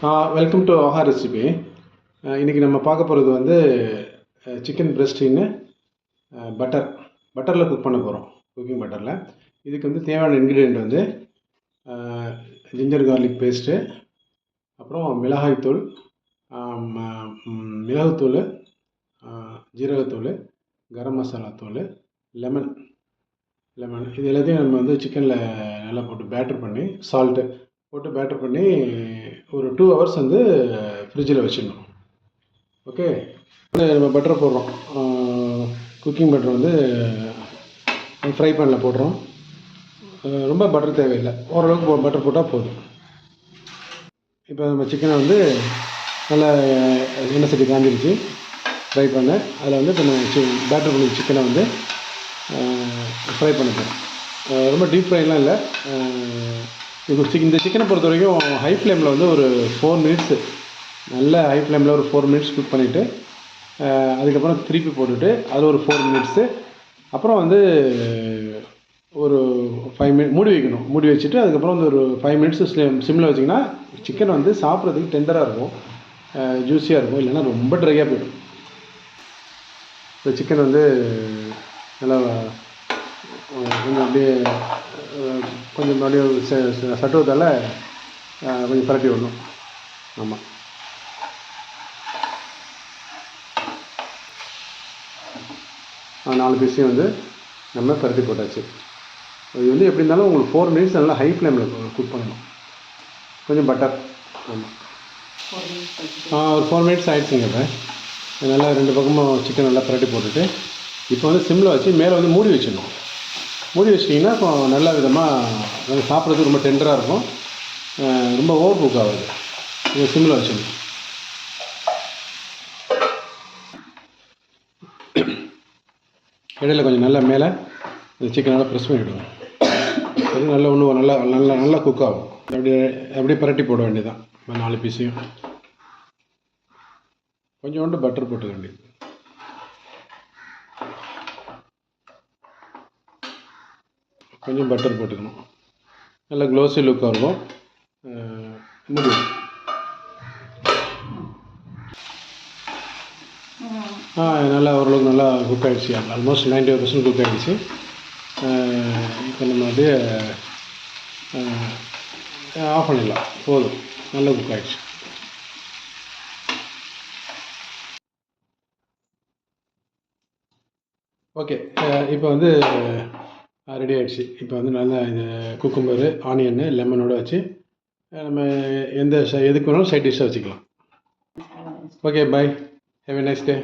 Welcome to Aha recipe. இன்றைக்கி நம்ம பார்க்க போகிறது வந்து சிக்கன் பிரெஸ்டின்னு பட்டரில் குக் பண்ண போகிறோம். குக்கிங் பட்டரில் இதுக்கு வந்து தேவையான இன்க்ரீடியண்ட் வந்து ஜிஞ்சர் கார்லிக் பேஸ்ட்டு, அப்புறம் மிளகாய்த்தூள், மிளகுத்தூள், ஜீரகத்தூள், கரம் மசாலா தூள், லெமன் இது எல்லாத்தையும் நம்ம வந்து சிக்கனில் நல்லா போட்டு பேட்டர் பண்ணி சால்ட்டு போட்டு பேட்டர் பண்ணி ஒரு 2 hours வந்து ஃப்ரிட்ஜில் வச்சிடணும். ஓகே, நம்ம பட்டர் போடுறோம். குக்கிங் பட்டர் வந்து ஃப்ரை பேனில் போடுறோம். ரொம்ப பட்டர் தேவையில்லை, ஓரளவுக்கு பட்டர் போட்டால் போதும். இப்போ நம்ம சிக்கனை வந்து நல்லா எண்ணெய் சட்டி காஞ்சிருச்சு, ஃப்ரை பண்ண அதில் வந்து இப்போ நம்ம பேட்டர் பண்ணி சிக்கனை வந்து ஃப்ரை பண்ண போகிறோம். ரொம்ப டீப் ஃப்ரைலாம் இல்லை. இந்த சிக்கனை பொறுத்த வரைக்கும் ஹை ஃப்ளேமில் வந்து ஒரு 4 minutes, நல்ல ஹை ஃப்ளேமில் ஒரு 4 minutes குக் பண்ணிவிட்டு அதுக்கப்புறம் திருப்பி போட்டுட்டு அதில் ஒரு 4 minutes, அப்புறம் வந்து ஒரு 5 minutes மூடி வைக்கணும். மூடி வச்சுட்டு அதுக்கப்புறம் வந்து ஒரு 5 minutes சிம்மில் வச்சிங்கன்னா சிக்கன் வந்து சாப்பிட்றதுக்கு டெண்டராக இருக்கும், ஜூஸியாக இருக்கும். இல்லைன்னா ரொம்ப ட்ரையாக போயிடும். இந்த சிக்கன் வந்து நல்லா கொஞ்சம் அப்படியே கொஞ்சம் அப்படியே சட்டுவதால் கொஞ்சம் பரட்டி விடணும். ஆமாம், நாலு பீஸையும் வந்து நம்ம பரட்டி போட்டாச்சு. இது வந்து எப்படி இருந்தாலும் உங்களுக்கு 4 minutes நல்லா ஹை ஃப்ளேமில் குக் பண்ணணும். கொஞ்சம் பட்டர். ஆமாம், ஒரு 4 minutes ஆகிடுச்சுங்க. இப்போ நல்லா 2 பக்கமும் சிக்கன் நல்லா பரட்டி போட்டுட்டு இப்போ வந்து சிம்மில் வச்சு மேலே வந்து மூடி வச்சிடணும். மூடி வச்சிட்டிங்கன்னா இப்போ நல்ல விதமாக சாப்பிட்றதுக்கு ரொம்ப டெண்டராக இருக்கும், ரொம்ப ஓவர் குக் ஆகாது. இது சிம்மில் வச்சிடணும். இடையில கொஞ்சம் நல்லா மேலே இந்த சிக்கன் நல்லா ப்ரெஸ் பண்ணிவிடுவோம். அது நல்லா ஒன்று நல்லா நல்லா நல்லா குக் ஆகும். அப்படியே பரட்டி போட வேண்டியதுதான் 4 பீஸையும். கொஞ்சோண்டு பட்டர் போட்டுக்க வேண்டியது. கொஞ்சம் பட்டர் போட்டுக்கணும். நல்லா க்ளோஸி லுக்காக இருக்கும். முடியும். நல்லா ஓரளவுக்கு நல்லா குக் ஆகிடுச்சு. ஆல்மோஸ்ட் 95% குக் ஆகிடுச்சு. இப்போ நம்ம அப்படியே ஆஃப் பண்ணிடலாம். போதும், நல்லா குக் ஆகிடுச்சு. ஓகே, இப்போ வந்து ரெடி ஆகிடுச்சு. இப்போ வந்து நல்லா இந்த குக்கும்பரு, ஆனியன்னு, லெமனோடு வச்சு நம்ம எதுக்கு வேணாலும் சைட் டிஷ்ஷாக வச்சுக்கலாம். Okay, bye, have a nice day.